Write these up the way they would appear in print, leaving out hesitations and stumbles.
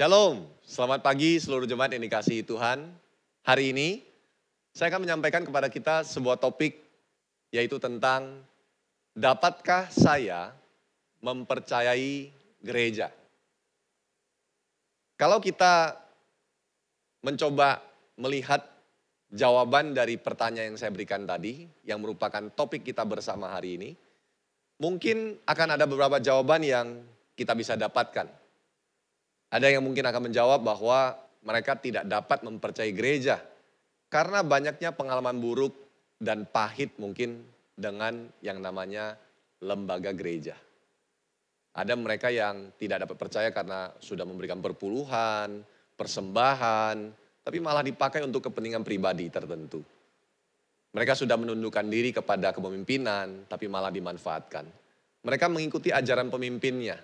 Shalom, selamat pagi seluruh jemaat yang dikasihi Tuhan. Hari ini saya akan menyampaikan kepada kita sebuah topik yaitu tentang dapatkah saya mempercayai gereja? Kalau kita mencoba melihat jawaban dari pertanyaan yang saya berikan tadi, yang merupakan topik kita bersama hari ini, mungkin akan ada beberapa jawaban yang kita bisa dapatkan. Ada yang mungkin akan menjawab bahwa mereka tidak dapat mempercayai gereja karena banyaknya pengalaman buruk dan pahit mungkin dengan yang namanya lembaga gereja. Ada mereka yang tidak dapat percaya karena sudah memberikan perpuluhan, persembahan, tapi malah dipakai untuk kepentingan pribadi tertentu. Mereka sudah menundukkan diri kepada kepemimpinan, tapi malah dimanfaatkan. Mereka mengikuti ajaran pemimpinnya,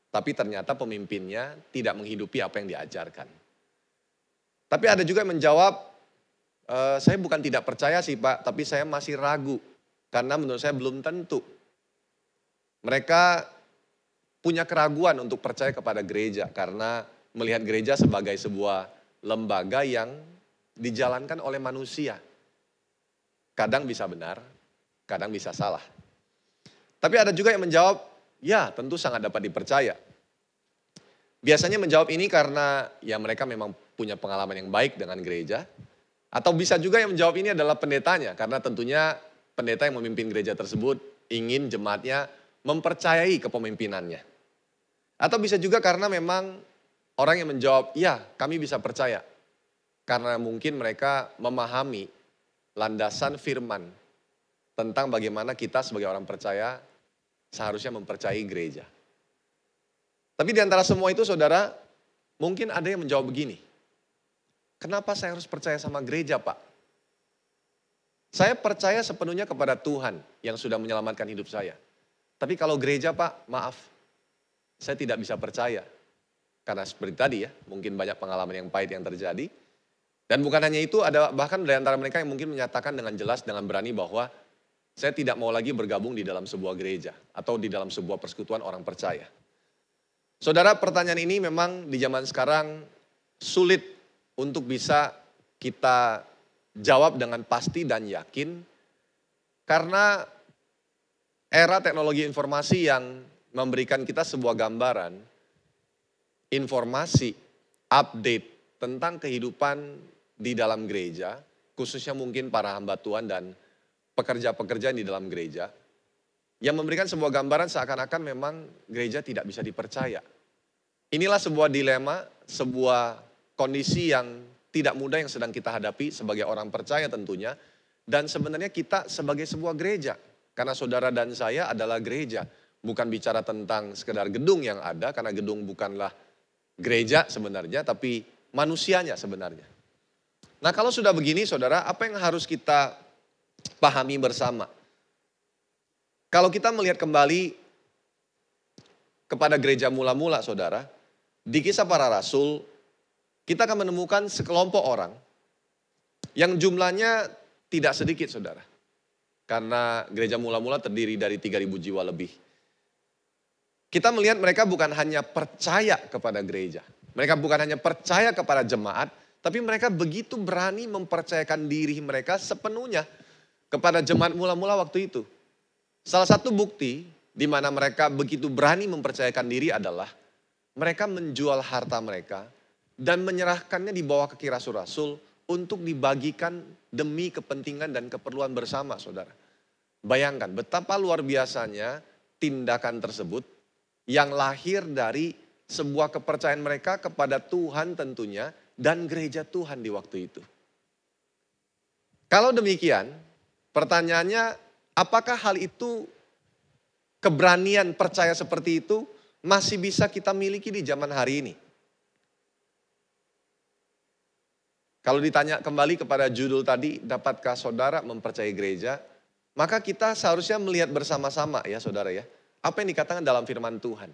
tapi ternyata pemimpinnya tidak menghidupi apa yang diajarkan. Tapi ada juga yang menjawab, saya bukan tidak percaya sih Pak, tapi saya masih ragu. Karena menurut saya belum tentu. Mereka punya keraguan untuk percaya kepada gereja. Karena melihat gereja sebagai sebuah lembaga yang dijalankan oleh manusia. Kadang bisa benar, kadang bisa salah. Tapi ada juga yang menjawab, ya tentu sangat dapat dipercaya. Biasanya menjawab ini karena ya mereka memang punya pengalaman yang baik dengan gereja. Atau bisa juga yang menjawab ini adalah pendetanya. Karena tentunya pendeta yang memimpin gereja tersebut ingin jemaatnya mempercayai kepemimpinannya. Atau bisa juga karena memang orang yang menjawab, ya kami bisa percaya. Karena mungkin mereka memahami landasan firman tentang bagaimana kita sebagai orang percaya seharusnya mempercayai gereja. Tapi di antara semua itu saudara, mungkin ada yang menjawab begini. Kenapa saya harus percaya sama gereja Pak? Saya percaya sepenuhnya kepada Tuhan yang sudah menyelamatkan hidup saya. Tapi kalau gereja Pak, maaf, saya tidak bisa percaya. Karena seperti tadi ya, mungkin banyak pengalaman yang pahit yang terjadi. Dan bukan hanya itu, ada bahkan dari antara mereka yang mungkin menyatakan dengan jelas, dengan berani bahwa saya tidak mau lagi bergabung di dalam sebuah gereja atau di dalam sebuah persekutuan orang percaya. Saudara, pertanyaan ini memang di zaman sekarang sulit untuk bisa kita jawab dengan pasti dan yakin karena era teknologi informasi yang memberikan kita sebuah gambaran, informasi, update tentang kehidupan di dalam gereja, khususnya mungkin para hamba Tuhan dan pekerja-pekerja di dalam gereja, yang memberikan sebuah gambaran seakan-akan memang gereja tidak bisa dipercaya. Inilah sebuah dilema, sebuah kondisi yang tidak mudah yang sedang kita hadapi sebagai orang percaya tentunya. Dan sebenarnya kita sebagai sebuah gereja. Karena saudara dan saya adalah gereja. Bukan bicara tentang sekedar gedung yang ada, karena gedung bukanlah gereja sebenarnya, tapi manusianya sebenarnya. Nah kalau sudah begini saudara, apa yang harus kita pahami bersama? Kalau kita melihat kembali kepada gereja mula-mula saudara, di Kisah Para Rasul, kita akan menemukan sekelompok orang yang jumlahnya tidak sedikit saudara. Karena gereja mula-mula terdiri dari 3.000 jiwa lebih. Kita melihat mereka bukan hanya percaya kepada gereja. Mereka bukan hanya percaya kepada jemaat, tapi mereka begitu berani mempercayakan diri mereka sepenuhnya kepada jemaat mula-mula waktu itu. Salah satu bukti di mana mereka begitu berani mempercayakan diri adalah mereka menjual harta mereka dan menyerahkannya di bawah kaki rasul-rasul untuk dibagikan demi kepentingan dan keperluan bersama saudara. Bayangkan betapa luar biasanya tindakan tersebut yang lahir dari sebuah kepercayaan mereka kepada Tuhan tentunya dan gereja Tuhan di waktu itu. Kalau demikian, pertanyaannya apakah hal itu, keberanian percaya seperti itu masih bisa kita miliki di zaman hari ini? Kalau ditanya kembali kepada judul tadi, dapatkah saudara mempercayai gereja? Maka kita seharusnya melihat bersama-sama ya saudara ya. Apa yang dikatakan dalam firman Tuhan.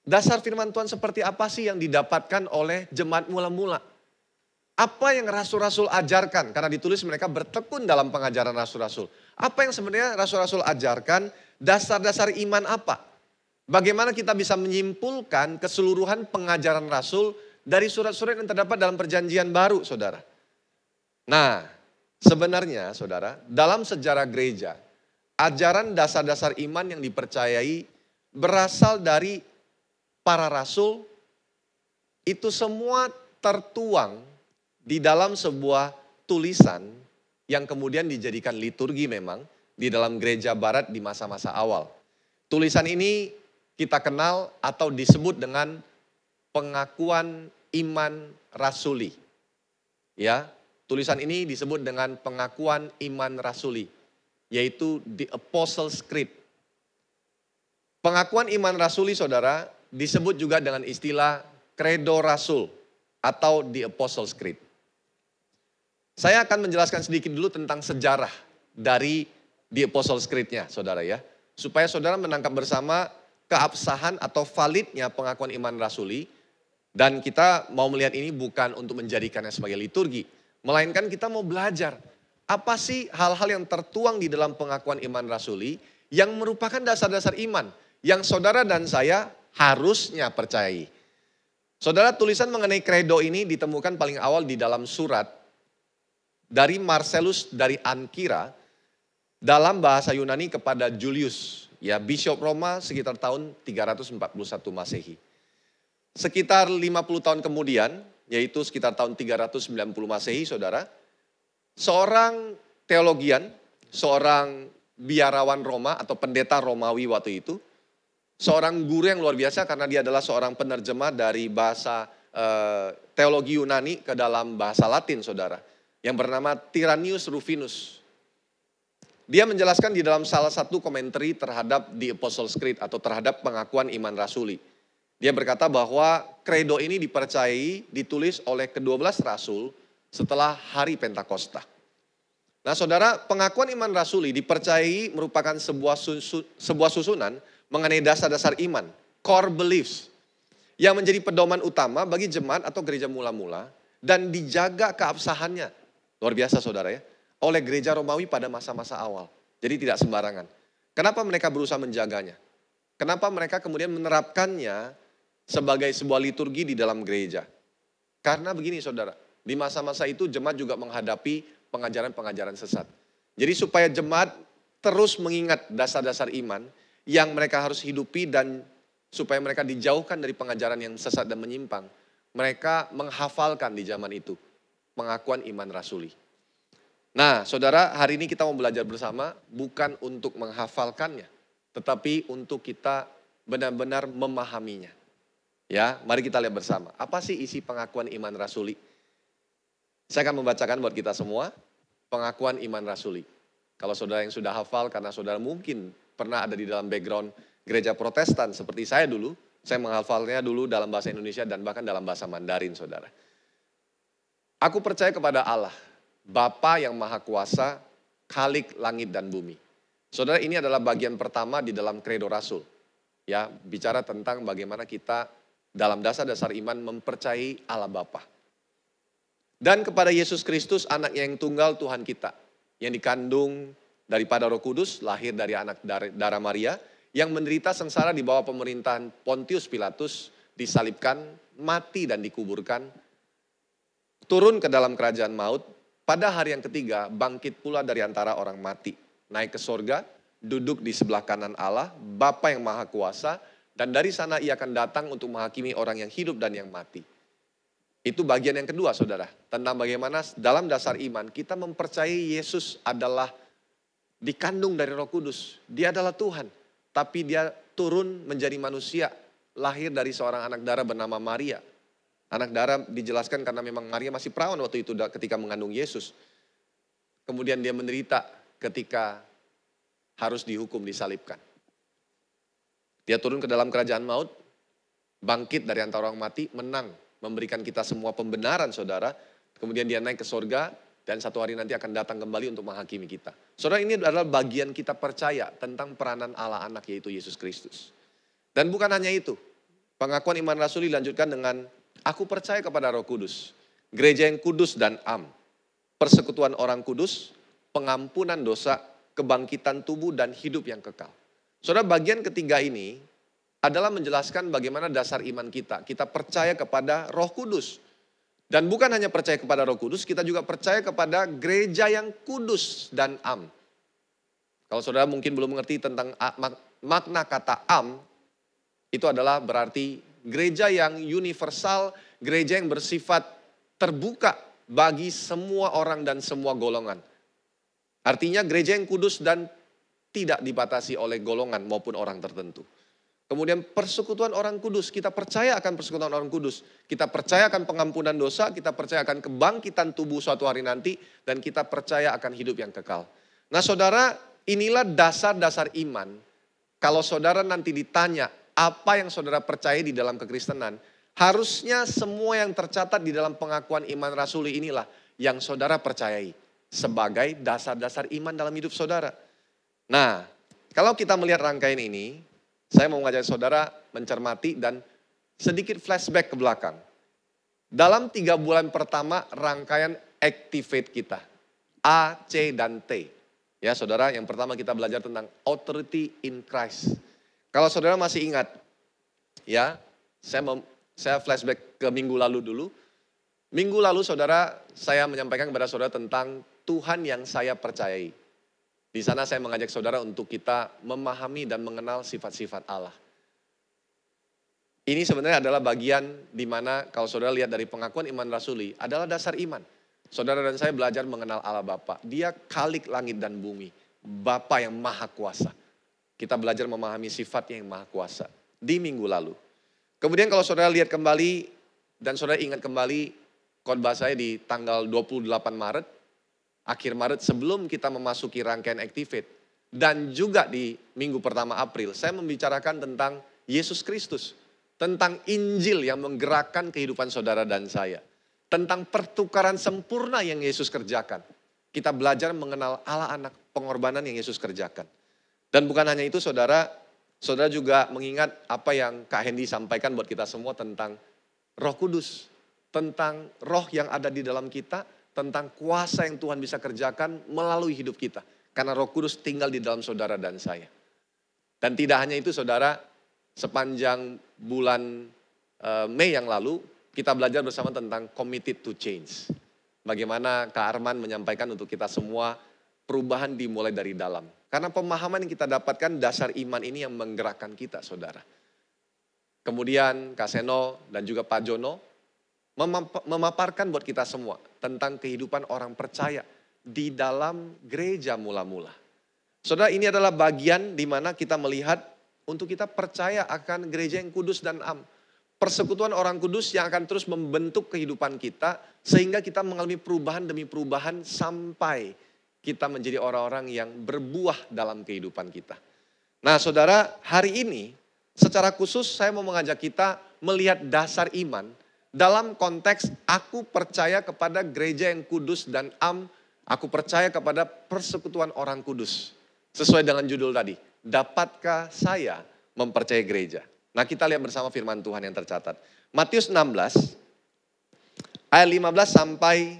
Dasar firman Tuhan seperti apa sih yang didapatkan oleh jemaat mula-mula? Apa yang rasul-rasul ajarkan? Karena ditulis mereka bertekun dalam pengajaran rasul-rasul. Apa yang sebenarnya rasul-rasul ajarkan? Dasar-dasar iman apa? Bagaimana kita bisa menyimpulkan keseluruhan pengajaran Rasul dari surat-surat yang terdapat dalam perjanjian baru, saudara. Nah, sebenarnya saudara, dalam sejarah gereja, ajaran dasar-dasar iman yang dipercayai berasal dari para rasul, itu semua tertuang di dalam sebuah tulisan yang kemudian dijadikan liturgi memang di dalam gereja barat di masa-masa awal. Tulisan ini kita kenal atau disebut dengan pengakuan iman rasuli. Ya, tulisan ini disebut dengan pengakuan iman rasuli, yaitu the Apostles' Creed. Pengakuan iman rasuli, saudara, disebut juga dengan istilah Credo Rasul atau the Apostles' Creed. Saya akan menjelaskan sedikit dulu tentang sejarah dari the Apostles' Creed-nya, saudara ya. Supaya saudara menangkap bersama keabsahan atau validnya pengakuan iman rasuli. Dan kita mau melihat ini bukan untuk menjadikannya sebagai liturgi. Melainkan kita mau belajar apa sih hal-hal yang tertuang di dalam pengakuan iman rasuli yang merupakan dasar-dasar iman yang saudara dan saya harusnya percayai. Saudara, tulisan mengenai kredo ini ditemukan paling awal di dalam surat dari Marcellus dari Ancyra dalam bahasa Yunani kepada Julius, ya Bishop Roma sekitar tahun 341 Masehi. Sekitar 50 tahun kemudian, yaitu sekitar tahun 390 Masehi, saudara, seorang teologian, seorang biarawan Roma atau pendeta Romawi waktu itu, seorang guru yang luar biasa karena dia adalah seorang penerjemah dari bahasa teologi Yunani ke dalam bahasa Latin, saudara, yang bernama Tyrannius Rufinus. Dia menjelaskan di dalam salah satu komentari terhadap The Apostles' Creed atau terhadap pengakuan iman rasuli. Dia berkata bahwa kredo ini dipercayai ditulis oleh ke-12 rasul setelah hari Pentakosta. Nah saudara, pengakuan iman rasuli dipercayai merupakan sebuah susunan mengenai dasar-dasar iman, core beliefs, yang menjadi pedoman utama bagi jemaat atau gereja mula-mula dan dijaga keabsahannya. Luar biasa saudara ya, oleh gereja Romawi pada masa-masa awal. Jadi tidak sembarangan. Kenapa mereka berusaha menjaganya? Kenapa mereka kemudian menerapkannya sebagai sebuah liturgi di dalam gereja? Karena begini saudara, di masa-masa itu jemaat juga menghadapi pengajaran-pengajaran sesat. Jadi supaya jemaat terus mengingat dasar-dasar iman yang mereka harus hidupi dan supaya mereka dijauhkan dari pengajaran yang sesat dan menyimpang, mereka menghafalkan di zaman itu pengakuan iman rasuli. Nah saudara, hari ini kita mau belajar bersama bukan untuk menghafalkannya, tetapi untuk kita benar-benar memahaminya. Ya, mari kita lihat bersama. Apa sih isi pengakuan iman rasuli? Saya akan membacakan buat kita semua pengakuan iman rasuli. Kalau saudara yang sudah hafal, karena saudara mungkin pernah ada di dalam background gereja Protestan seperti saya dulu, saya menghafalnya dulu dalam bahasa Indonesia dan bahkan dalam bahasa Mandarin, saudara. Aku percaya kepada Allah, Bapa yang Maha Kuasa, Khalik langit dan bumi. Saudara, ini adalah bagian pertama di dalam kredo rasul. Ya, bicara tentang bagaimana kita dalam dasar-dasar iman mempercayai Allah Bapa. Dan kepada Yesus Kristus, anaknya yang tunggal Tuhan kita, yang dikandung daripada Roh Kudus, lahir dari anak darah Maria, yang menderita sengsara di bawah pemerintahan Pontius Pilatus, disalibkan, mati dan dikuburkan, turun ke dalam kerajaan maut, pada hari yang ketiga bangkit pula dari antara orang mati, naik ke sorga, duduk di sebelah kanan Allah, Bapa yang Maha Kuasa, dan dari sana ia akan datang untuk menghakimi orang yang hidup dan yang mati. Itu bagian yang kedua saudara, tentang bagaimana dalam dasar iman kita mempercayai Yesus adalah dikandung dari Roh Kudus. Dia adalah Tuhan, tapi dia turun menjadi manusia, lahir dari seorang anak darah bernama Maria. Anak darah dijelaskan karena memang Maria masih perawan waktu itu ketika mengandung Yesus. Kemudian dia menderita ketika harus dihukum, disalibkan. Dia turun ke dalam kerajaan maut, bangkit dari antara orang mati, menang, memberikan kita semua pembenaran saudara. Kemudian dia naik ke sorga dan satu hari nanti akan datang kembali untuk menghakimi kita. Saudara, ini adalah bagian kita percaya tentang peranan Allah anak yaitu Yesus Kristus. Dan bukan hanya itu, pengakuan iman rasuli dilanjutkan dengan aku percaya kepada Roh Kudus, gereja yang kudus dan am, persekutuan orang kudus, pengampunan dosa, kebangkitan tubuh dan hidup yang kekal. Saudara, bagian ketiga ini adalah menjelaskan bagaimana dasar iman kita. Kita percaya kepada Roh Kudus. Dan bukan hanya percaya kepada Roh Kudus, kita juga percaya kepada gereja yang kudus dan am. Kalau saudara mungkin belum mengerti tentang makna kata am, itu adalah berarti gereja yang universal, gereja yang bersifat terbuka bagi semua orang dan semua golongan. Artinya gereja yang kudus dan tidak dibatasi oleh golongan maupun orang tertentu. Kemudian persekutuan orang kudus, kita percaya akan persekutuan orang kudus. Kita percaya akan pengampunan dosa, kita percaya akan kebangkitan tubuh suatu hari nanti, dan kita percaya akan hidup yang kekal. Nah saudara, inilah dasar-dasar iman. Kalau saudara nanti ditanya apa yang saudara percaya di dalam kekristenan, harusnya semua yang tercatat di dalam pengakuan iman rasuli inilah yang saudara percayai sebagai dasar-dasar iman dalam hidup saudara. Nah, kalau kita melihat rangkaian ini, saya mau mengajak saudara mencermati dan sedikit flashback ke belakang. Dalam 3 bulan pertama rangkaian Activate kita, A, C, dan T. Ya saudara, yang pertama kita belajar tentang authority in Christ. Kalau saudara masih ingat, ya saya flashback ke minggu lalu dulu. Minggu lalu saudara, saya menyampaikan kepada saudara tentang Tuhan yang saya percayai. Di sana saya mengajak saudara untuk kita memahami dan mengenal sifat-sifat Allah. Ini sebenarnya adalah bagian di mana kalau saudara lihat dari pengakuan iman rasuli adalah dasar iman. Saudara dan saya belajar mengenal Allah Bapa. Dia khalik langit dan bumi. Bapa yang maha kuasa. Kita belajar memahami sifatnya yang maha kuasa di minggu lalu. Kemudian kalau saudara lihat kembali dan saudara ingat kembali khotbah saya di tanggal 28 Maret. Akhir Maret sebelum kita memasuki rangkaian Activate. Dan juga di minggu pertama April, saya membicarakan tentang Yesus Kristus. Tentang Injil yang menggerakkan kehidupan saudara dan saya. Tentang pertukaran sempurna yang Yesus kerjakan. Kita belajar mengenal Allah anak pengorbanan yang Yesus kerjakan. Dan bukan hanya itu saudara juga mengingat apa yang Kak Hendy sampaikan buat kita semua tentang Roh Kudus. Tentang roh yang ada di dalam kita. Tentang kuasa yang Tuhan bisa kerjakan melalui hidup kita. Karena Roh Kudus tinggal di dalam saudara dan saya. Dan tidak hanya itu saudara, sepanjang bulan Mei yang lalu, kita belajar bersama tentang committed to change. Bagaimana Kak Arman menyampaikan untuk kita semua, perubahan dimulai dari dalam. Karena pemahaman yang kita dapatkan dasar iman ini yang menggerakkan kita saudara. Kemudian Kak Seno dan juga Pak Jono, memaparkan buat kita semua tentang kehidupan orang percaya di dalam gereja mula-mula. Saudara, ini adalah bagian di mana kita melihat untuk kita percaya akan gereja yang kudus dan am. Persekutuan orang kudus yang akan terus membentuk kehidupan kita sehingga kita mengalami perubahan demi perubahan sampai kita menjadi orang-orang yang berbuah dalam kehidupan kita. Nah saudara, hari ini secara khusus saya mau mengajak kita melihat dasar iman dalam konteks aku percaya kepada gereja yang kudus dan am, aku percaya kepada persekutuan orang kudus. Sesuai dengan judul tadi, dapatkah saya mempercayai gereja? Nah kita lihat bersama firman Tuhan yang tercatat. Matius 16, ayat 15 sampai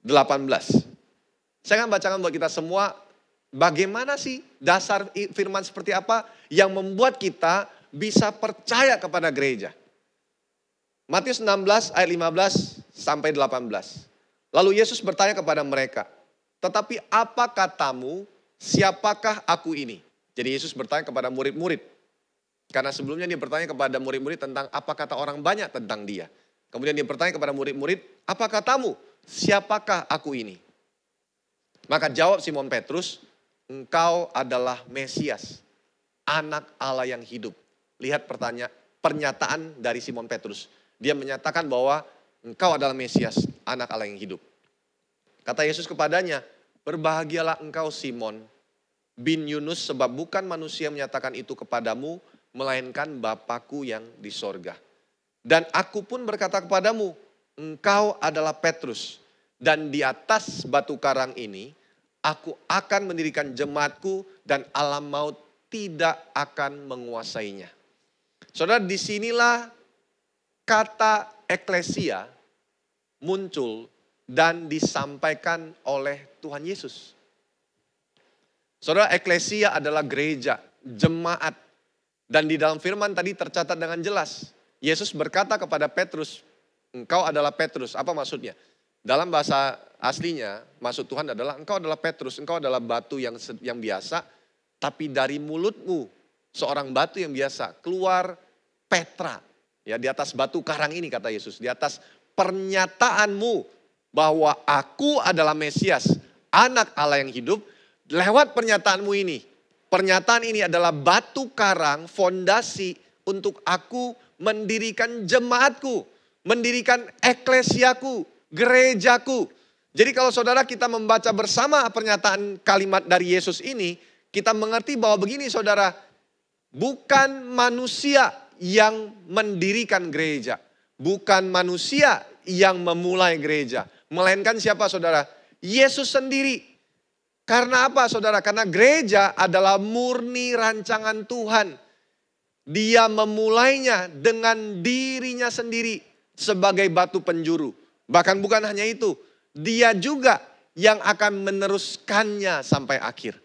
18. Saya akan bacakan buat kita semua, bagaimana sih dasar firman seperti apa yang membuat kita bisa percaya kepada gereja. Matius 16 ayat 15 sampai 18. Lalu Yesus bertanya kepada mereka, tetapi apa katamu, siapakah aku ini? Jadi Yesus bertanya kepada murid-murid. Karena sebelumnya dia bertanya kepada murid-murid tentang apa kata orang banyak tentang dia. Kemudian dia bertanya kepada murid-murid, apa katamu, siapakah aku ini? Maka jawab Simon Petrus, engkau adalah Mesias, anak Allah yang hidup. Lihat pernyataan dari Simon Petrus. Dia menyatakan bahwa engkau adalah Mesias, anak Allah yang hidup. Kata Yesus kepadanya, berbahagialah engkau Simon bin Yunus, sebab bukan manusia menyatakan itu kepadamu, melainkan Bapakku yang di sorga. Dan aku pun berkata kepadamu, engkau adalah Petrus, dan di atas batu karang ini, aku akan mendirikan jemaatku, dan alam maut tidak akan menguasainya. Saudara, disinilah kata eklesia muncul dan disampaikan oleh Tuhan Yesus. Saudara, eklesia adalah gereja, jemaat Dan di dalam firman tadi tercatat dengan jelas. Yesus berkata kepada Petrus, engkau adalah Petrus. Apa maksudnya? Dalam bahasa aslinya, maksud Tuhan adalah engkau adalah Petrus, engkau adalah batu yang biasa, tapi dari mulutmu, seorang batu yang biasa, keluar Petra. Ya, di atas batu karang ini kata Yesus, di atas pernyataanmu bahwa aku adalah Mesias, anak Allah yang hidup, lewat pernyataanmu ini. Pernyataan ini adalah batu karang, fondasi untuk aku mendirikan jemaatku, mendirikan eklesiaku, gerejaku. Jadi kalau saudara kita membaca bersama pernyataan kalimat dari Yesus ini, kita mengerti bahwa begini saudara, bukan manusia yang mendirikan gereja, bukan manusia yang memulai gereja, melainkan siapa saudara? Yesus sendiri. Karena apa saudara? Karena gereja adalah murni rancangan Tuhan. Dia memulainya dengan dirinya sendiri sebagai batu penjuru. Bahkan bukan hanya itu, dia juga yang akan meneruskannya sampai akhir.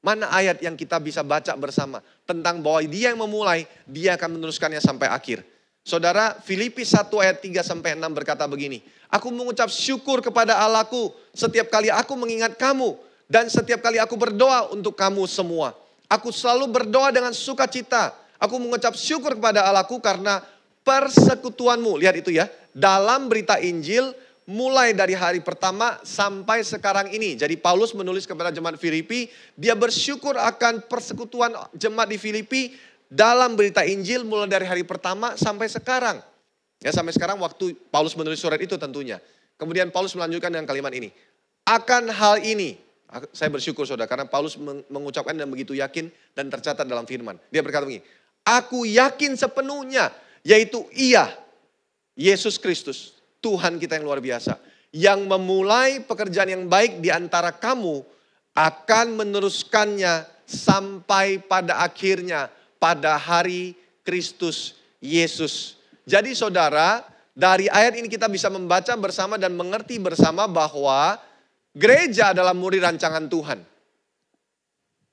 Mana ayat yang kita bisa baca bersama tentang bahwa dia yang memulai, dia akan meneruskannya sampai akhir. Saudara, Filipi 1 ayat 3-6 berkata begini, aku mengucap syukur kepada Allahku setiap kali aku mengingat kamu dan setiap kali aku berdoa untuk kamu semua. Aku selalu berdoa dengan sukacita. Aku mengucap syukur kepada Allahku karena persekutuanmu. Lihat itu ya, dalam berita Injil mulai dari hari pertama sampai sekarang ini. Jadi Paulus menulis kepada jemaat Filipi, dia bersyukur akan persekutuan jemaat di Filipi dalam berita Injil mulai dari hari pertama sampai sekarang. Ya, sampai sekarang waktu Paulus menulis surat itu tentunya. Kemudian Paulus melanjutkan dengan kalimat ini. Akan hal ini, saya bersyukur saudara karena Paulus mengucapkan dan begitu yakin dan tercatat dalam firman. Dia berkata begini, aku yakin sepenuhnya yaitu Ia, Yesus Kristus, Tuhan kita yang luar biasa. Yang memulai pekerjaan yang baik di antara kamu akan meneruskannya sampai pada akhirnya pada hari Kristus Yesus. Jadi saudara, dari ayat ini kita bisa membaca bersama dan mengerti bersama bahwa gereja adalah murni rancangan Tuhan.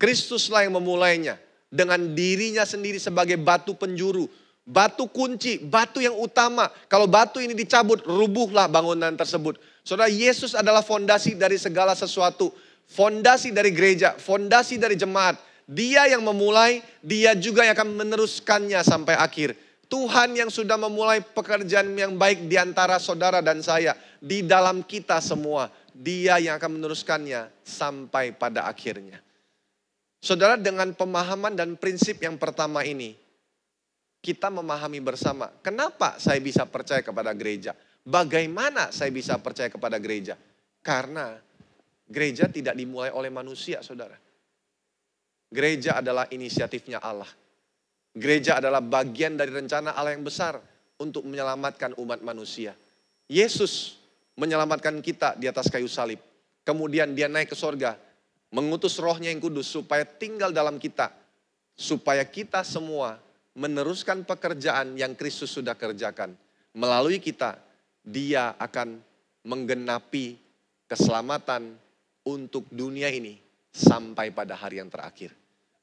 Kristuslah yang memulainya dengan dirinya sendiri sebagai batu penjuru, batu kunci, batu yang utama. Kalau batu ini dicabut, rubuhlah bangunan tersebut. Saudara, Yesus adalah fondasi dari segala sesuatu. Fondasi dari gereja, fondasi dari jemaat. Dia yang memulai, dia juga yang akan meneruskannya sampai akhir. Tuhan yang sudah memulai pekerjaan yang baik di antara saudara dan saya, di dalam kita semua. Dia yang akan meneruskannya sampai pada akhirnya. Saudara, dengan pemahaman dan prinsip yang pertama ini, kita memahami bersama, kenapa saya bisa percaya kepada gereja? Bagaimana saya bisa percaya kepada gereja? Karena gereja tidak dimulai oleh manusia, saudara. Gereja adalah inisiatifnya Allah. Gereja adalah bagian dari rencana Allah yang besar untuk menyelamatkan umat manusia. Yesus menyelamatkan kita di atas kayu salib. Kemudian dia naik ke sorga, mengutus rohnya yang kudus supaya tinggal dalam kita. Supaya kita semua meneruskan pekerjaan yang Kristus sudah kerjakan. Melalui kita, dia akan menggenapi keselamatan untuk dunia ini sampai pada hari yang terakhir.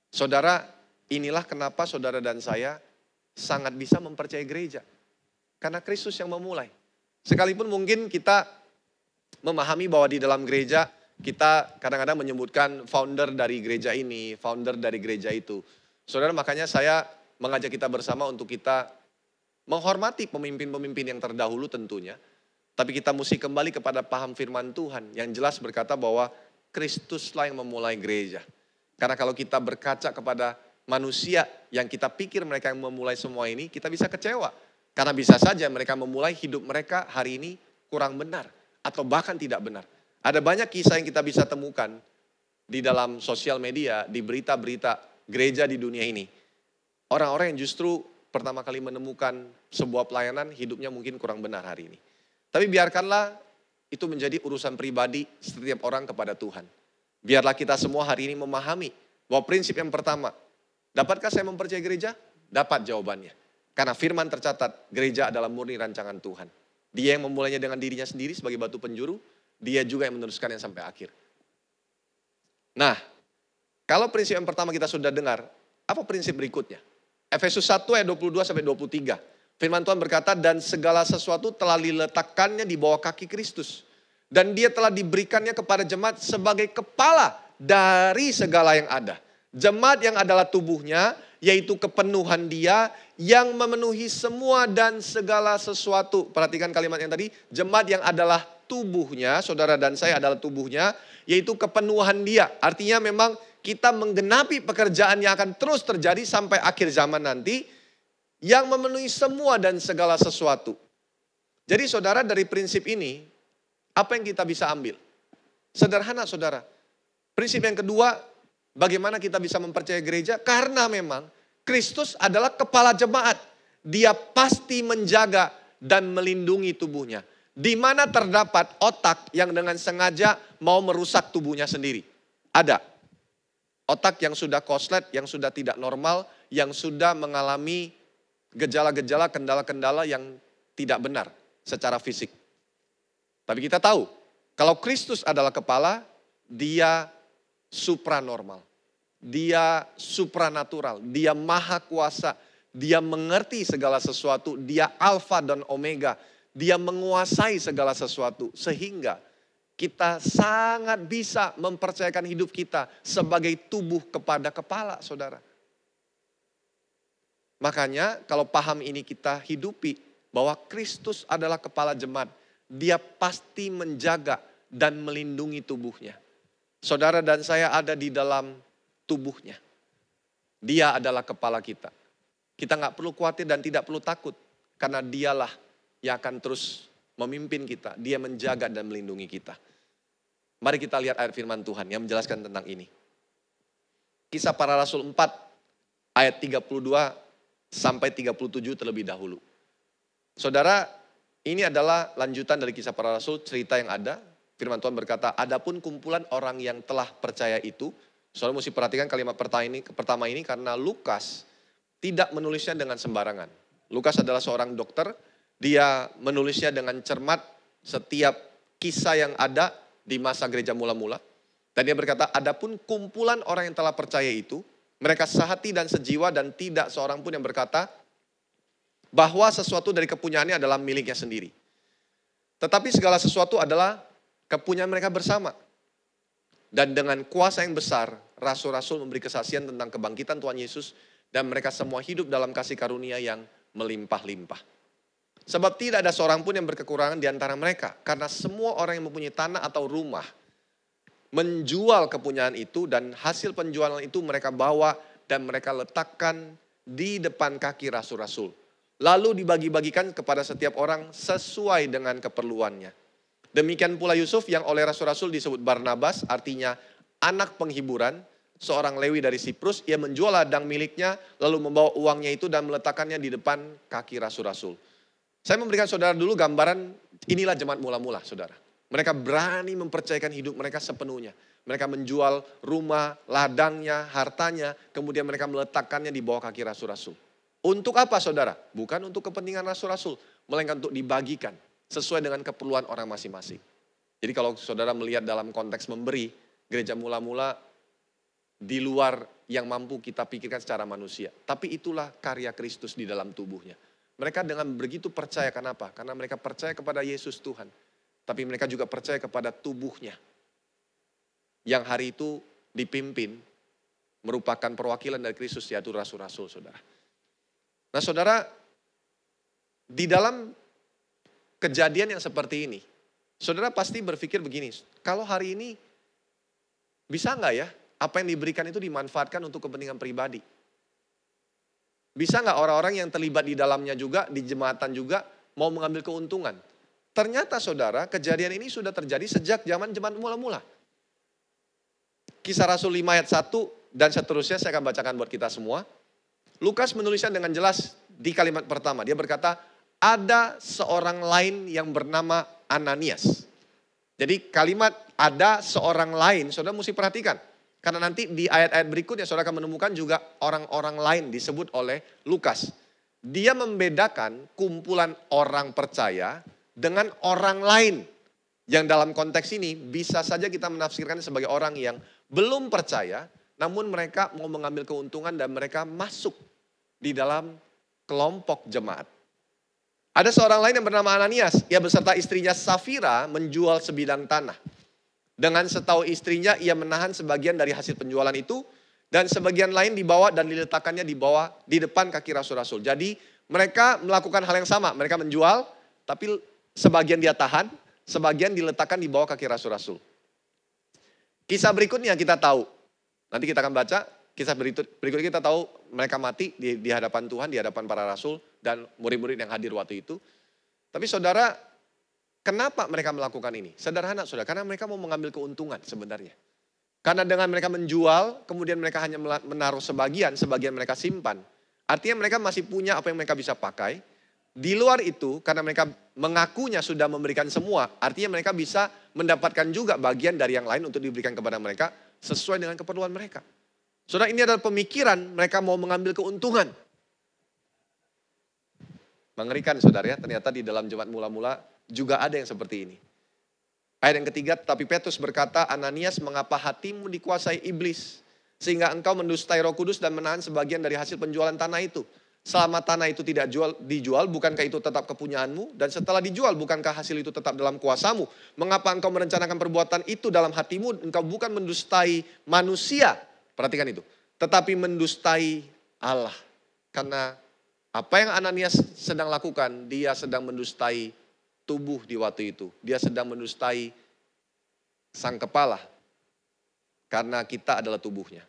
Saudara, inilah kenapa saudara dan saya sangat bisa mempercayai gereja. Karena Kristus yang memulai. Sekalipun mungkin kita memahami bahwa di dalam gereja kita kadang-kadang menyebutkan founder dari gereja ini, founder dari gereja itu. Saudara, makanya saya mengajak kita bersama untuk kita menghormati pemimpin-pemimpin yang terdahulu tentunya. Tapi kita mesti kembali kepada paham firman Tuhan yang jelas berkata bahwa Kristuslah yang memulai gereja. Karena kalau kita berkaca kepada manusia yang kita pikir mereka yang memulai semua ini, kita bisa kecewa. Karena bisa saja mereka memulai hidup mereka hari ini kurang benar atau bahkan tidak benar. Ada banyak kisah yang kita bisa temukan di dalam sosial media, di berita-berita gereja di dunia ini. Orang-orang yang justru pertama kali menemukan sebuah pelayanan, hidupnya mungkin kurang benar hari ini. Tapi biarkanlah itu menjadi urusan pribadi setiap orang kepada Tuhan. Biarlah kita semua hari ini memahami bahwa prinsip yang pertama, dapatkah saya mempercayai gereja? Dapat jawabannya. Karena firman tercatat, gereja adalah murni rancangan Tuhan. Dia yang memulainya dengan dirinya sendiri sebagai batu penjuru, dia juga yang meneruskannya sampai akhir. Nah, kalau prinsip yang pertama kita sudah dengar, apa prinsip berikutnya? Efesus 1 ayat 22 sampai 23. Firman Tuhan berkata, dan segala sesuatu telah diletakkannya di bawah kaki Kristus. Dan dia telah diberikannya kepada jemaat sebagai kepala dari segala yang ada. Jemaat yang adalah tubuhnya, yaitu kepenuhan dia yang memenuhi semua dan segala sesuatu. Perhatikan kalimat yang tadi, jemaat yang adalah tubuhnya, saudara dan saya adalah tubuhnya, yaitu kepenuhan dia. Artinya memang kita menggenapi pekerjaan yang akan terus terjadi sampai akhir zaman nanti, yang memenuhi semua dan segala sesuatu. Jadi saudara, dari prinsip ini, apa yang kita bisa ambil? Sederhana saudara. Prinsip yang kedua, bagaimana kita bisa mempercayai gereja? Karena memang Kristus adalah kepala jemaat. Dia pasti menjaga dan melindungi tubuhnya. Di mana terdapat otak yang dengan sengaja mau merusak tubuhnya sendiri? Ada. Otak yang sudah koslet, yang sudah tidak normal, yang sudah mengalami gejala-gejala, kendala-kendala yang tidak benar secara fisik. Tapi kita tahu, kalau Kristus adalah kepala, dia supranormal. Dia supranatural, dia maha kuasa, dia mengerti segala sesuatu, dia alfa dan omega, dia menguasai segala sesuatu. Sehingga kita sangat bisa mempercayakan hidup kita sebagai tubuh kepada kepala, saudara. Makanya kalau paham ini kita hidupi, bahwa Kristus adalah kepala jemaat, dia pasti menjaga dan melindungi tubuhnya. Saudara dan saya ada di dalam tubuhnya. Dia adalah kepala kita. Kita gak perlu khawatir dan tidak perlu takut, karena dialah yang akan terus memimpin kita. Dia menjaga dan melindungi kita. Mari kita lihat ayat firman Tuhan yang menjelaskan tentang ini. Kisah Para Rasul 4 ayat 32 sampai 37 terlebih dahulu. Saudara, ini adalah lanjutan dari Kisah Para Rasul, cerita yang ada. Firman Tuhan berkata, adapun kumpulan orang yang telah percaya itu, saudara mesti perhatikan kalimat pertama ini karena Lukas tidak menulisnya dengan sembarangan. Lukas adalah seorang dokter, dia menulisnya dengan cermat setiap kisah yang ada di masa gereja mula-mula. Dan dia berkata, adapun kumpulan orang yang telah percaya itu, mereka sehati dan sejiwa dan tidak seorang pun yang berkata bahwa sesuatu dari kepunyaannya adalah miliknya sendiri. Tetapi segala sesuatu adalah kepunyaan mereka bersama. Dan dengan kuasa yang besar, rasul-rasul memberi kesaksian tentang kebangkitan Tuhan Yesus dan mereka semua hidup dalam kasih karunia yang melimpah-limpah. Sebab tidak ada seorang pun yang berkekurangan di antara mereka. Karena semua orang yang mempunyai tanah atau rumah menjual kepunyaan itu dan hasil penjualan itu mereka bawa dan mereka letakkan di depan kaki rasul-rasul. Lalu dibagi-bagikan kepada setiap orang sesuai dengan keperluannya. Demikian pula Yusuf yang oleh rasul-rasul disebut Barnabas, artinya anak penghiburan, seorang Lewi dari Siprus. Ia menjual ladang miliknya lalu membawa uangnya itu dan meletakkannya di depan kaki rasul-rasul. Saya memberikan saudara dulu gambaran inilah jemaat mula-mula saudara. Mereka berani mempercayakan hidup mereka sepenuhnya. Mereka menjual rumah, ladangnya, hartanya. Kemudian mereka meletakkannya di bawah kaki rasul-rasul. Untuk apa saudara? Bukan untuk kepentingan rasul-rasul. Melainkan untuk dibagikan sesuai dengan keperluan orang masing-masing. Jadi kalau saudara melihat dalam konteks memberi, gereja mula-mula di luar yang mampu kita pikirkan secara manusia. Tapi itulah karya Kristus di dalam tubuhnya. Mereka dengan begitu percaya, kenapa? Karena mereka percaya kepada Yesus Tuhan. Tapi mereka juga percaya kepada tubuhnya. Yang hari itu dipimpin merupakan perwakilan dari Kristus, yaitu rasul-rasul saudara. Nah saudara, di dalam kejadian yang seperti ini, saudara pasti berpikir begini, kalau hari ini bisa nggak ya apa yang diberikan itu dimanfaatkan untuk kepentingan pribadi? Bisa nggak orang-orang yang terlibat di dalamnya juga, di jemaatan juga, mau mengambil keuntungan? Ternyata saudara, kejadian ini sudah terjadi sejak zaman jemaat mula-mula. Kisah Rasul 5 ayat 1 dan seterusnya saya akan bacakan buat kita semua. Lukas menulisnya dengan jelas di kalimat pertama. Dia berkata, ada seorang lain yang bernama Ananias. Jadi kalimat ada seorang lain, saudara mesti perhatikan. Karena nanti di ayat-ayat berikutnya saudara akan menemukan juga orang-orang lain disebut oleh Lukas. Dia membedakan kumpulan orang percaya dengan orang lain. Yang dalam konteks ini bisa saja kita menafsirkan sebagai orang yang belum percaya, namun mereka mau mengambil keuntungan dan mereka masuk di dalam kelompok jemaat. Ada seorang lain yang bernama Ananias, ia beserta istrinya Safira menjual sebidang tanah. Dengan setahu istrinya, ia menahan sebagian dari hasil penjualan itu, dan sebagian lain dibawa dan diletakkannya di depan kaki rasul-rasul. Jadi mereka melakukan hal yang sama, mereka menjual, tapi sebagian dia tahan, sebagian diletakkan di bawah kaki rasul-rasul. Kisah berikutnya kita tahu, nanti kita akan baca, kisah berikutnya kita tahu mereka mati di hadapan Tuhan, di hadapan para rasul dan murid-murid yang hadir waktu itu. Tapi saudara, kenapa mereka melakukan ini? Sederhana saudara, karena mereka mau mengambil keuntungan sebenarnya. Karena dengan mereka menjual, kemudian mereka hanya menaruh sebagian mereka simpan. Artinya mereka masih punya apa yang mereka bisa pakai. Di luar itu, karena mereka mengakunya sudah memberikan semua, artinya mereka bisa mendapatkan juga bagian dari yang lain untuk diberikan kepada mereka sesuai dengan keperluan mereka. Saudara, ini adalah pemikiran mereka mau mengambil keuntungan. Mengerikan saudara ya, ternyata di dalam jemaat mula-mula juga ada yang seperti ini. Ayat yang ketiga, tapi Petrus berkata, Ananias, mengapa hatimu dikuasai iblis? Sehingga engkau mendustai Roh Kudus dan menahan sebagian dari hasil penjualan tanah itu. Selama tanah itu tidak dijual, bukankah itu tetap kepunyaanmu? Dan setelah dijual, bukankah hasil itu tetap dalam kuasamu? Mengapa engkau merencanakan perbuatan itu dalam hatimu? Engkau bukan mendustai manusia. Perhatikan itu. Tetapi mendustai Allah. Karena apa yang Ananias sedang lakukan, dia sedang mendustai tubuh di waktu itu. Dia sedang mendustai sang kepala. Karena kita adalah tubuhnya.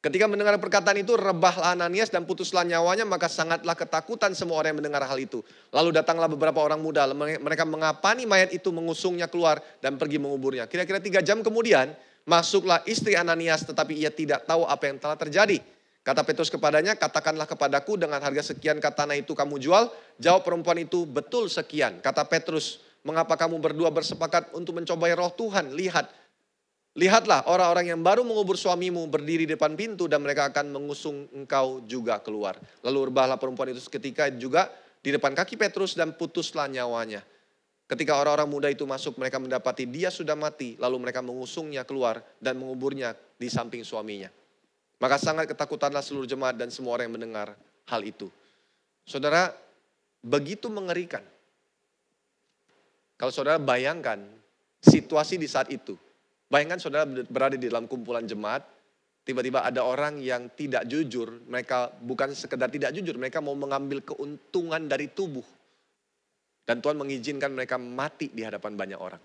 Ketika mendengar perkataan itu, rebahlah Ananias dan putuslah nyawanya, maka sangatlah ketakutan semua orang yang mendengar hal itu. Lalu datanglah beberapa orang muda, mereka mengapani mayat itu, mengusungnya keluar dan pergi menguburnya. Kira-kira 3 jam kemudian, masuklah istri Ananias, tetapi ia tidak tahu apa yang telah terjadi. Kata Petrus kepadanya, katakanlah kepadaku dengan harga sekian tanah itu kamu jual. Jawab perempuan itu, betul sekian. Kata Petrus, mengapa kamu berdua bersepakat untuk mencobai roh Tuhan? Lihatlah orang-orang yang baru mengubur suamimu berdiri di depan pintu dan mereka akan mengusung engkau juga keluar. Lalu rebahlah perempuan itu seketika juga di depan kaki Petrus dan putuslah nyawanya. Ketika orang-orang muda itu masuk, mereka mendapati dia sudah mati. Lalu mereka mengusungnya keluar dan menguburnya di samping suaminya. Maka sangat ketakutanlah seluruh jemaat dan semua orang yang mendengar hal itu. Saudara, begitu mengerikan. Kalau saudara bayangkan situasi di saat itu. Bayangkan saudara berada di dalam kumpulan jemaat, tiba-tiba ada orang yang tidak jujur, mereka bukan sekedar tidak jujur, mereka mau mengambil keuntungan dari tubuh. Dan Tuhan mengizinkan mereka mati di hadapan banyak orang.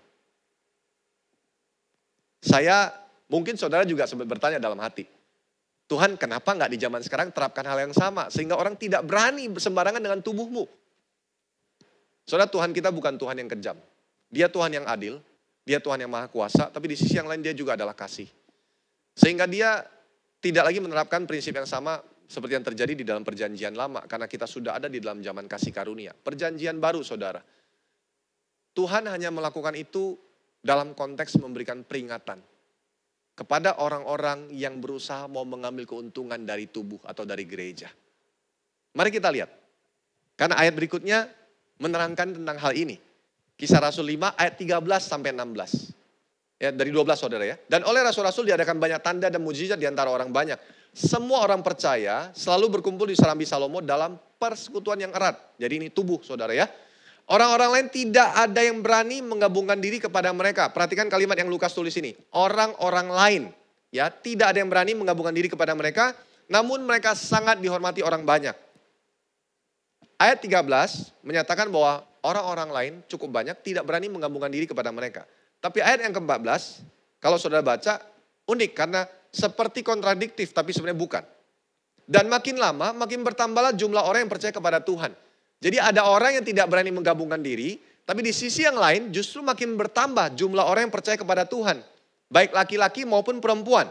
Mungkin saudara juga sempat bertanya dalam hati, Tuhan kenapa nggak di zaman sekarang terapkan hal yang sama, sehingga orang tidak berani sembarangan dengan tubuhmu. Saudara, Tuhan kita bukan Tuhan yang kejam, Dia Tuhan yang adil. Dia Tuhan yang maha kuasa, tapi di sisi yang lain dia juga adalah kasih. Sehingga dia tidak lagi menerapkan prinsip yang sama seperti yang terjadi di dalam perjanjian lama. Karena kita sudah ada di dalam zaman kasih karunia. Perjanjian baru saudara. Tuhan hanya melakukan itu dalam konteks memberikan peringatan. Kepada orang-orang yang berusaha mau mengambil keuntungan dari tubuh atau dari gereja. Mari kita lihat. Karena ayat berikutnya menerangkan tentang hal ini. Kisah Rasul 5 ayat 13 sampai 16. Ya, dari 12 saudara ya. Dan oleh rasul-rasul diadakan banyak tanda dan mukjizat di antara orang banyak. Semua orang percaya selalu berkumpul di Serambi Salomo dalam persekutuan yang erat. Jadi ini tubuh saudara ya. Orang-orang lain tidak ada yang berani menggabungkan diri kepada mereka. Perhatikan kalimat yang Lukas tulis ini. Orang-orang lain ya, tidak ada yang berani menggabungkan diri kepada mereka. Namun mereka sangat dihormati orang banyak. Ayat 13 menyatakan bahwa orang-orang lain cukup banyak tidak berani menggabungkan diri kepada mereka. Tapi ayat yang ke-14, kalau saudara baca, unik karena seperti kontradiktif tapi sebenarnya bukan. Dan makin lama makin bertambahlah jumlah orang yang percaya kepada Tuhan. Jadi ada orang yang tidak berani menggabungkan diri, tapi di sisi yang lain justru makin bertambah jumlah orang yang percaya kepada Tuhan. Baik laki-laki maupun perempuan.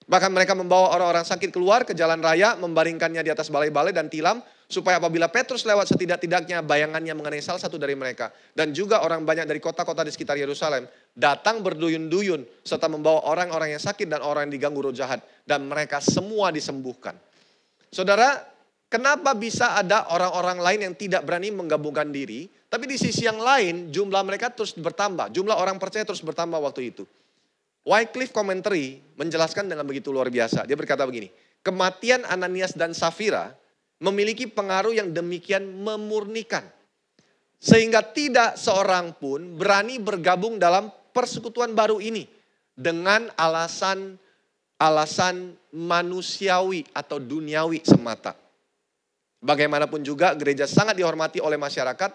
Bahkan mereka membawa orang-orang sakit keluar ke jalan raya, membaringkannya di atas balai-balai dan tilam, supaya apabila Petrus lewat setidak-tidaknya bayangannya mengenai salah satu dari mereka. Dan juga orang banyak dari kota-kota di sekitar Yerusalem datang berduyun-duyun serta membawa orang-orang yang sakit dan orang yang diganggu roh jahat. Dan mereka semua disembuhkan. Saudara, kenapa bisa ada orang-orang lain yang tidak berani menggabungkan diri, tapi di sisi yang lain jumlah mereka terus bertambah, jumlah orang percaya terus bertambah waktu itu. Wycliffe Commentary menjelaskan dengan begitu luar biasa. Dia berkata begini, kematian Ananias dan Safira memiliki pengaruh yang demikian memurnikan. Sehingga tidak seorang pun berani bergabung dalam persekutuan baru ini dengan alasan manusiawi atau duniawi semata. Bagaimanapun juga gereja sangat dihormati oleh masyarakat,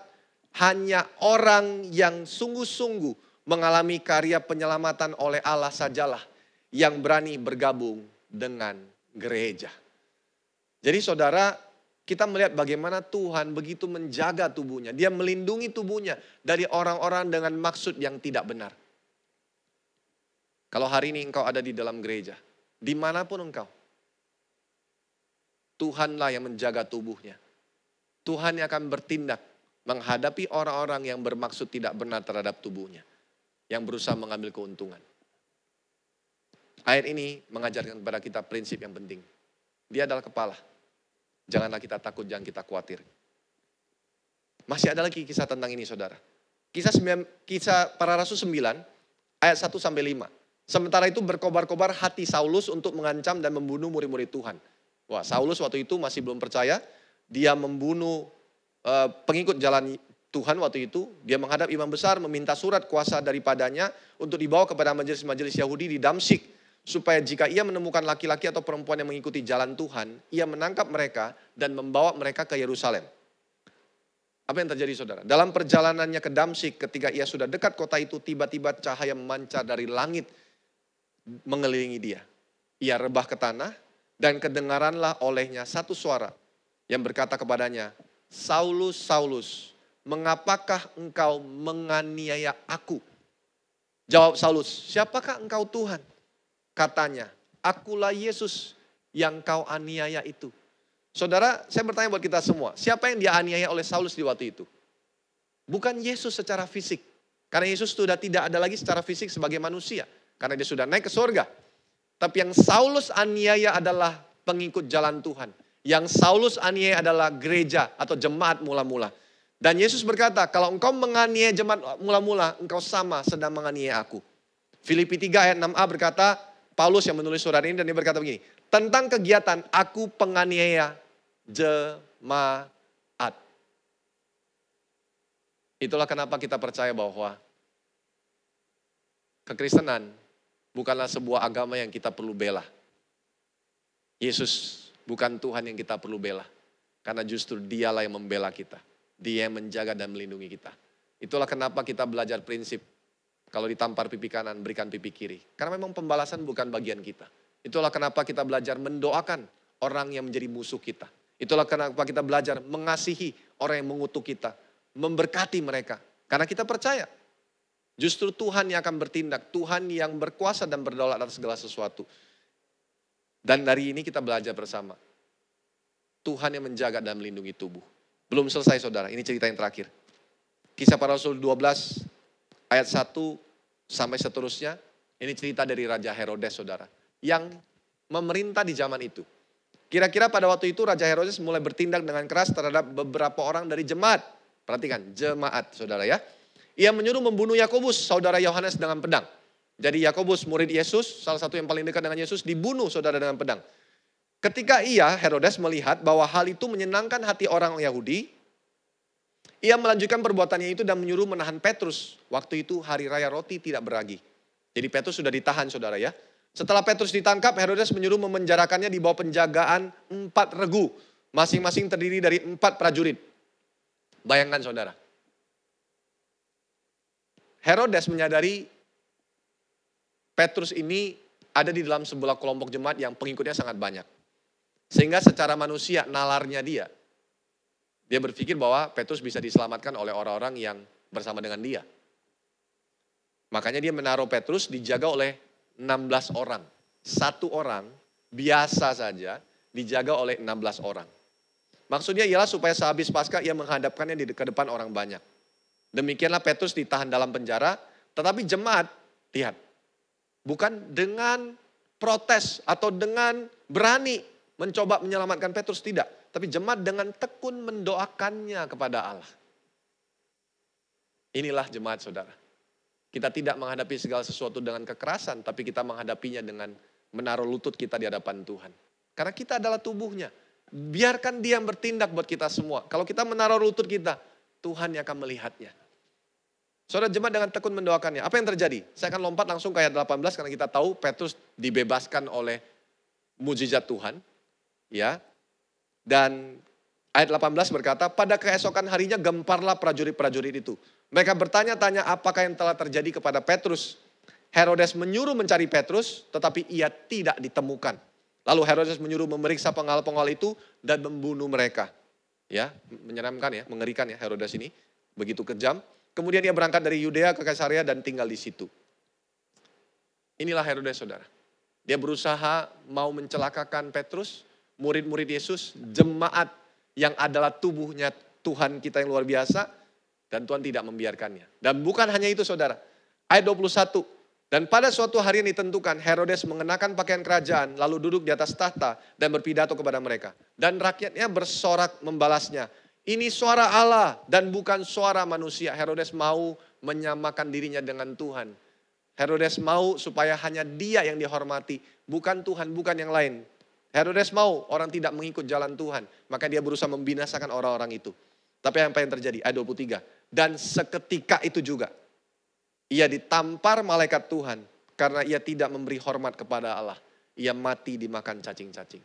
hanya orang yang sungguh-sungguh mengalami karya penyelamatan oleh Allah sajalah yang berani bergabung dengan gereja. Jadi saudara, kita melihat bagaimana Tuhan begitu menjaga tubuhnya. Dia melindungi tubuhnya dari orang-orang dengan maksud yang tidak benar. Kalau hari ini engkau ada di dalam gereja, dimanapun engkau, Tuhanlah yang menjaga tubuhnya. Tuhan yang akan bertindak menghadapi orang-orang yang bermaksud tidak benar terhadap tubuhnya, yang berusaha mengambil keuntungan. Ayat ini mengajarkan kepada kita prinsip yang penting. Dia adalah kepala. Janganlah kita takut, jangan kita khawatir. Masih ada lagi kisah tentang ini saudara. Kisah para Rasul 9 ayat 1 sampai 5. Sementara itu berkobar-kobar hati Saulus untuk mengancam dan membunuh murid-murid Tuhan. Wah, Saulus waktu itu masih belum percaya. Dia membunuh pengikut jalan Tuhan waktu itu. Dia menghadap imam besar meminta surat kuasa daripadanya untuk dibawa kepada majelis-majelis Yahudi di Damsyik. Supaya jika ia menemukan laki-laki atau perempuan yang mengikuti jalan Tuhan, ia menangkap mereka dan membawa mereka ke Yerusalem. Apa yang terjadi saudara? Dalam perjalanannya ke Damsyik, ketika ia sudah dekat kota itu, tiba-tiba cahaya memancar dari langit mengelilingi dia. Ia rebah ke tanah dan kedengaranlah olehnya satu suara yang berkata kepadanya, Saulus, Saulus, mengapakah engkau menganiaya aku? Jawab Saulus, siapakah engkau Tuhan? Katanya, akulah Yesus yang kau aniaya itu. Saudara, saya bertanya buat kita semua, siapa yang dia aniaya oleh Saulus di waktu itu? Bukan Yesus secara fisik. Karena Yesus sudah tidak ada lagi secara fisik sebagai manusia. Karena dia sudah naik ke surga. Tapi yang Saulus aniaya adalah pengikut jalan Tuhan. Yang Saulus aniaya adalah gereja atau jemaat mula-mula. Dan Yesus berkata, kalau engkau menganiaya jemaat mula-mula, engkau sama sedang menganiaya aku. Filipi 3 ayat 6a berkata, Paulus yang menulis surat ini dan dia berkata begini, tentang kegiatan aku penganiaya jemaat. Itulah kenapa kita percaya bahwa kekristenan bukanlah sebuah agama yang kita perlu bela. Yesus bukan Tuhan yang kita perlu bela. Karena justru dialah yang membela kita. Dia yang menjaga dan melindungi kita. Itulah kenapa kita belajar prinsip. Kalau ditampar pipi kanan, berikan pipi kiri. Karena memang pembalasan bukan bagian kita. Itulah kenapa kita belajar mendoakan orang yang menjadi musuh kita. Itulah kenapa kita belajar mengasihi orang yang mengutuk kita. Memberkati mereka. Karena kita percaya. Justru Tuhan yang akan bertindak. Tuhan yang berkuasa dan berdaulat atas segala sesuatu. Dan dari ini kita belajar bersama. Tuhan yang menjaga dan melindungi tubuh. Belum selesai saudara, ini cerita yang terakhir. Kisah para Rasul 12 ayat 1 sampai seterusnya. Ini cerita dari Raja Herodes saudara. Yang memerintah di zaman itu. Kira-kira pada waktu itu Raja Herodes mulai bertindak dengan keras terhadap beberapa orang dari jemaat. Perhatikan, jemaat saudara ya. Ia menyuruh membunuh Yakobus, saudara Yohanes dengan pedang. Jadi Yakobus murid Yesus, salah satu yang paling dekat dengan Yesus, dibunuh saudara dengan pedang. Ketika Herodes melihat bahwa hal itu menyenangkan hati orang Yahudi, ia melanjutkan perbuatannya itu dan menyuruh menahan Petrus. Waktu itu hari raya roti tidak beragi. Jadi Petrus sudah ditahan saudara ya. Setelah Petrus ditangkap, Herodes menyuruh memenjarakannya di bawah penjagaan 4 regu. Masing-masing terdiri dari 4 prajurit. Bayangkan saudara. Herodes menyadari Petrus ini ada di dalam sebuah kelompok jemaat yang pengikutnya sangat banyak. Sehingga secara manusia, nalarnya dia berpikir bahwa Petrus bisa diselamatkan oleh orang-orang yang bersama dengan dia. Makanya dia menaruh Petrus dijaga oleh 16 orang. Satu orang biasa saja dijaga oleh 16 orang. Maksudnya ialah supaya sehabis Paskah ia menghadapkannya ke depan orang banyak. Demikianlah Petrus ditahan dalam penjara, tetapi jemaat, lihat, bukan dengan protes atau dengan berani mencoba menyelamatkan Petrus, tidak. Tapi jemaat dengan tekun mendoakannya kepada Allah. Inilah jemaat saudara. Kita tidak menghadapi segala sesuatu dengan kekerasan, tapi kita menghadapinya dengan menaruh lutut kita di hadapan Tuhan. Karena kita adalah tubuhnya. Biarkan dia yang bertindak buat kita semua. Kalau kita menaruh lutut kita, Tuhan yang akan melihatnya. Saudara jemaat dengan tekun mendoakannya. Apa yang terjadi? Saya akan lompat langsung ke ayat 18 karena kita tahu Petrus dibebaskan oleh mujizat Tuhan. Ya. Dan ayat 18 berkata, pada keesokan harinya gemparlah prajurit-prajurit itu. Mereka bertanya-tanya apakah yang telah terjadi kepada Petrus. Herodes menyuruh mencari Petrus, tetapi ia tidak ditemukan. Lalu Herodes menyuruh memeriksa pengawal-pengawal itu dan membunuh mereka. Ya, menyeramkan ya, mengerikan ya Herodes ini. Begitu kejam. Kemudian ia berangkat dari Yudea ke Kaisarea dan tinggal di situ. Inilah Herodes, saudara. Dia berusaha mau mencelakakan Petrus, murid-murid Yesus, jemaat yang adalah tubuhnya Tuhan kita yang luar biasa. Dan Tuhan tidak membiarkannya. Dan bukan hanya itu, saudara. Ayat 21. Dan pada suatu hari yang ditentukan, Herodes mengenakan pakaian kerajaan, lalu duduk di atas tahta dan berpidato kepada mereka. Dan rakyatnya bersorak membalasnya. Ini suara Allah dan bukan suara manusia. Herodes mau menyamakan dirinya dengan Tuhan. Herodes mau supaya hanya dia yang dihormati, bukan Tuhan, bukan yang lain. Herodes mau orang tidak mengikut jalan Tuhan, maka dia berusaha membinasakan orang-orang itu. Tapi apa yang terjadi? Ayat 23. Dan seketika itu juga, ia ditampar malaikat Tuhan karena ia tidak memberi hormat kepada Allah. Ia mati dimakan cacing-cacing.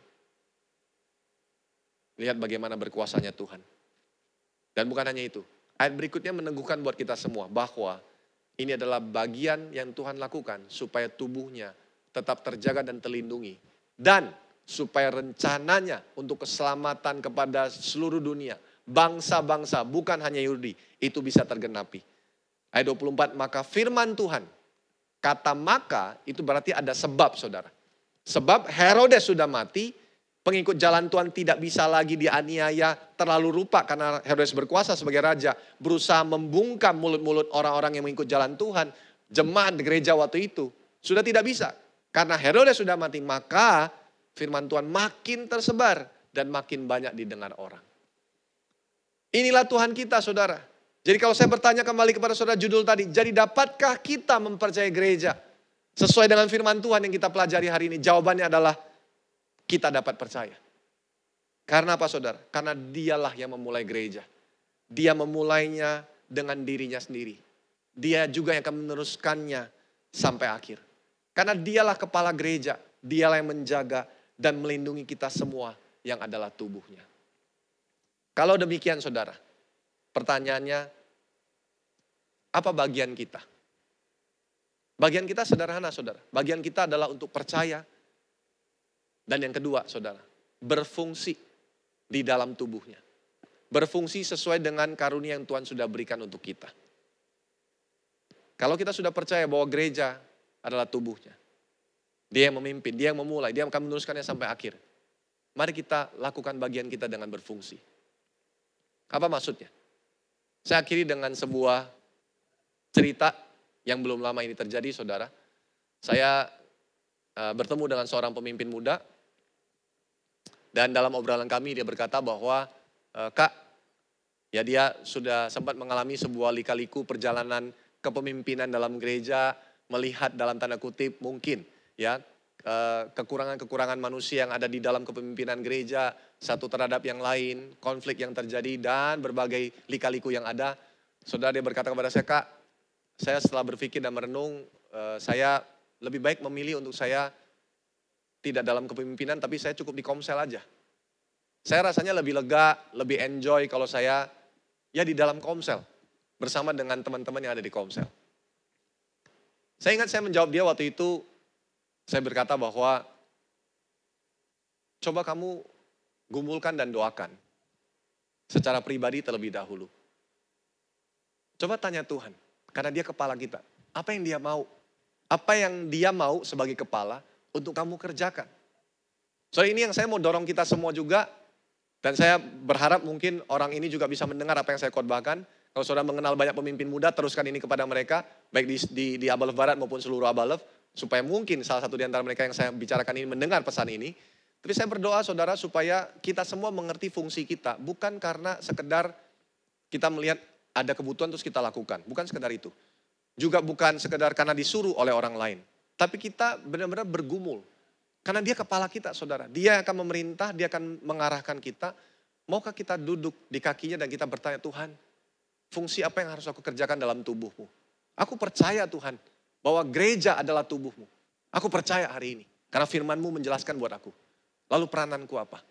Lihat bagaimana berkuasanya Tuhan. Dan bukan hanya itu. Ayat berikutnya meneguhkan buat kita semua bahwa ini adalah bagian yang Tuhan lakukan supaya tubuhnya tetap terjaga dan terlindungi. Dan supaya rencananya untuk keselamatan kepada seluruh dunia, bangsa-bangsa, bukan hanya Yahudi, itu bisa tergenapi. Ayat 24, maka firman Tuhan. Kata maka itu berarti ada sebab, saudara. Sebab Herodes sudah mati, pengikut jalan Tuhan tidak bisa lagi dianiaya terlalu rupa karena Herodes berkuasa sebagai raja. Berusaha membungkam mulut-mulut orang-orang yang mengikut jalan Tuhan. Jemaat gereja waktu itu sudah tidak bisa. Karena Herodes sudah mati, maka firman Tuhan makin tersebar dan makin banyak didengar orang. Inilah Tuhan kita, saudara. Jadi kalau saya bertanya kembali kepada saudara judul tadi, jadi dapatkah kita mempercayai gereja sesuai dengan firman Tuhan yang kita pelajari hari ini? Jawabannya adalah kita dapat percaya. Karena apa, saudara? Karena dialah yang memulai gereja. Dia memulainya dengan dirinya sendiri. Dia juga yang akan meneruskannya sampai akhir. Karena dialah kepala gereja, dialah yang menjaga dan melindungi kita semua yang adalah tubuhnya. Kalau demikian, saudara, pertanyaannya, apa bagian kita? Bagian kita sederhana, saudara. Bagian kita adalah untuk percaya. Dan yang kedua, saudara, berfungsi di dalam tubuhnya. Berfungsi sesuai dengan karunia yang Tuhan sudah berikan untuk kita. Kalau kita sudah percaya bahwa gereja adalah tubuhnya, dia yang memimpin, dia yang memulai, dia yang akan meneruskannya sampai akhir. Mari kita lakukan bagian kita dengan berfungsi. Apa maksudnya? Saya akhiri dengan sebuah cerita yang belum lama ini terjadi, saudara. Saya bertemu dengan seorang pemimpin muda. Dan dalam obrolan kami dia berkata bahwa, Kak, ya dia sudah sempat mengalami sebuah lika-liku perjalanan kepemimpinan dalam gereja, melihat dalam tanda kutip mungkin ya kekurangan-kekurangan manusia yang ada di dalam kepemimpinan gereja, satu terhadap yang lain, konflik yang terjadi dan berbagai lika-liku yang ada. Saudara dia berkata kepada saya, Kak, saya setelah berpikir dan merenung, saya lebih baik memilih untuk saya tidak dalam kepemimpinan, tapi saya cukup di komsel aja. Saya rasanya lebih lega, lebih enjoy kalau saya ya di dalam komsel, bersama dengan teman-teman yang ada di komsel. Saya ingat saya menjawab dia waktu itu, saya berkata bahwa coba kamu gumulkan dan doakan secara pribadi terlebih dahulu. Coba tanya Tuhan. Karena dia kepala kita. Apa yang dia mau? Apa yang dia mau sebagai kepala untuk kamu kerjakan? So ini yang saya mau dorong kita semua juga. Dan saya berharap mungkin orang ini juga bisa mendengar apa yang saya khotbahkan. Kalau saudara mengenal banyak pemimpin muda, teruskan ini kepada mereka. Baik di Abalef Barat maupun seluruh Abalef. Supaya mungkin salah satu di antara mereka yang saya bicarakan ini mendengar pesan ini. Tapi saya berdoa saudara supaya kita semua mengerti fungsi kita. Bukan karena sekedar kita melihat ada kebutuhan terus kita lakukan. Bukan sekedar itu. Juga bukan sekedar karena disuruh oleh orang lain. Tapi kita benar-benar bergumul. Karena dia kepala kita, saudara. Dia akan memerintah, dia akan mengarahkan kita. Maukah kita duduk di kakinya dan kita bertanya, Tuhan, fungsi apa yang harus aku kerjakan dalam tubuhmu? Aku percaya Tuhan, bahwa gereja adalah tubuhmu. Aku percaya hari ini. Karena firman-Mu menjelaskan buat aku. Lalu perananku apa?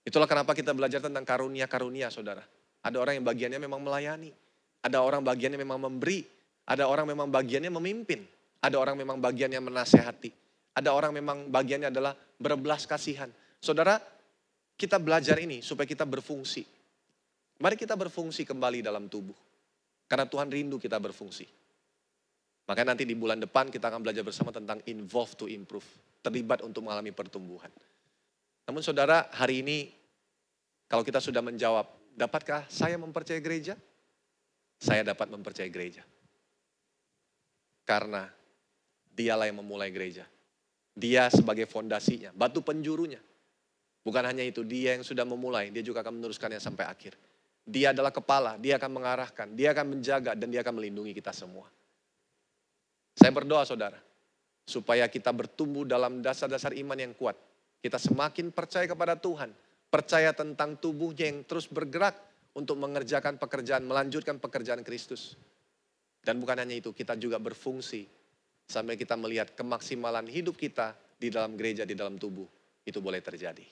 Itulah kenapa kita belajar tentang karunia-karunia, saudara. Ada orang yang bagiannya memang melayani. Ada orang bagiannya memang memberi. Ada orang memang bagiannya memimpin. Ada orang memang bagiannya menasehati. Ada orang memang bagiannya adalah berbelas kasihan. Saudara, kita belajar ini supaya kita berfungsi. Mari kita berfungsi kembali dalam tubuh. Karena Tuhan rindu kita berfungsi. Makanya nanti di bulan depan kita akan belajar bersama tentang involve to improve. Terlibat untuk mengalami pertumbuhan. Namun saudara, hari ini kalau kita sudah menjawab, dapatkah saya mempercayai gereja? Saya dapat mempercayai gereja. Karena dialah yang memulai gereja. Dia sebagai fondasinya, batu penjurunya. Bukan hanya itu, dia yang sudah memulai, dia juga akan meneruskannya sampai akhir. Dia adalah kepala, dia akan mengarahkan, dia akan menjaga, dan dia akan melindungi kita semua. Saya berdoa saudara, supaya kita bertumbuh dalam dasar-dasar iman yang kuat. Kita semakin percaya kepada Tuhan, percaya tentang tubuhnya yang terus bergerak untuk mengerjakan pekerjaan, melanjutkan pekerjaan Kristus. Dan bukan hanya itu, kita juga berfungsi sampai kita melihat kemaksimalan hidup kita di dalam gereja, di dalam tubuh. Itu boleh terjadi.